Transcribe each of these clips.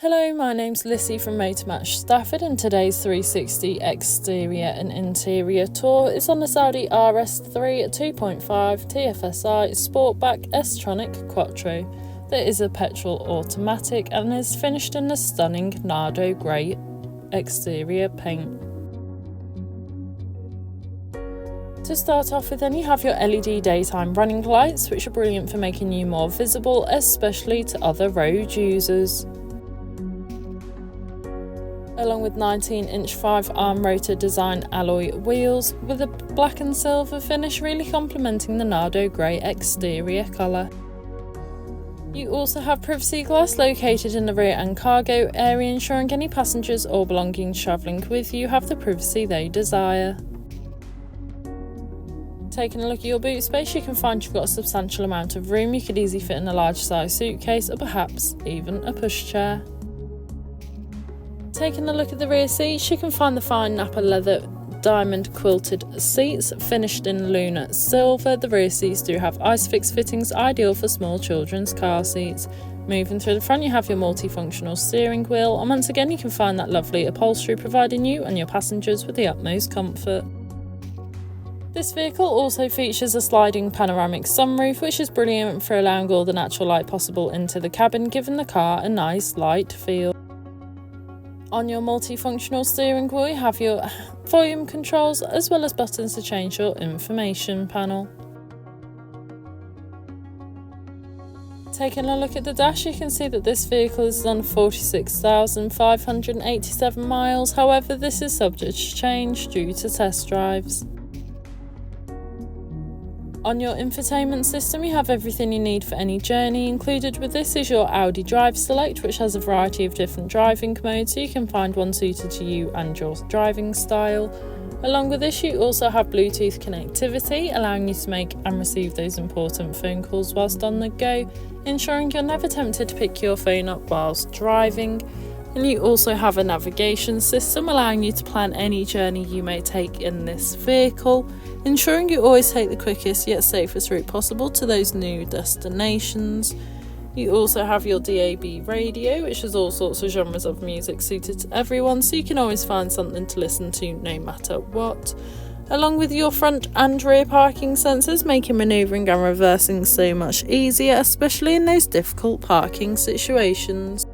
Hello, my name's Lissy from Motor Match Stafford, and today's 360 exterior and interior tour is on this Audi RS3 2.5 TFSI Sportback S Tronic quattro. That is a petrol automatic and is finished in a stunning Nardo grey exterior paint. To start off with, then you have your LED daytime running lights, which are brilliant for making you more visible, especially to other road users. Along with 19-inch 5-arm rotor design alloy wheels with a black and silver finish, really complementing the Nardo grey exterior colour. You also have privacy glass located in the rear and cargo area, ensuring any passengers or belongings travelling with you have the privacy they desire. Taking a look at your boot space, you can find you've got a substantial amount of room. You could easily fit in a large size suitcase or perhaps even a pushchair. Taking a look at the rear seats, you can find the fine Napa leather diamond quilted seats finished in lunar silver. The rear seats do have ISOFIX fittings, ideal for small children's car seats. Moving through the front, you have your multifunctional steering wheel, and once again you can find that lovely upholstery, providing you and your passengers with the utmost comfort. This vehicle also features a sliding panoramic sunroof, which is brilliant for allowing all the natural light possible into the cabin, giving the car a nice light feel. On your multifunctional steering wheel, you have your volume controls as well as buttons to change your information panel. Taking a look at the dash, you can see that this vehicle is on 46,587 miles, however this is subject to change due to test drives. On your infotainment system, you have everything you need for any journey. Included with this is your Audi Drive Select, which has a variety of different driving modes, so you can find one suited to you and your driving style. Along with this, you also have Bluetooth connectivity, allowing you to make and receive those important phone calls whilst on the go, ensuring you're never tempted to pick your phone up whilst driving. And you also have a navigation system, allowing you to plan any journey you may take in this vehicle, ensuring you always take the quickest yet safest route possible to those new destinations. You also have your DAB radio, which has all sorts of genres of music suited to everyone, so you can always find something to listen to no matter what. Along with your front and rear parking sensors, making manoeuvring and reversing so much easier, especially in those difficult parking situations.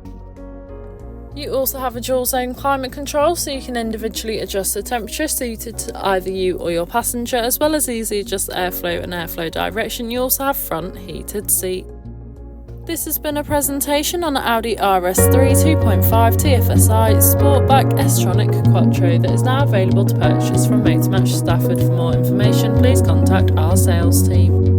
You also have a dual zone climate control, so you can individually adjust the temperature suited to either you or your passenger, as well as easily adjust airflow and airflow direction. You also have front heated seat. This has been a presentation on the Audi RS3 2.5 TFSI Sportback S Tronic quattro that is now available to purchase from Motor Match Stafford. For more information, please contact our sales team.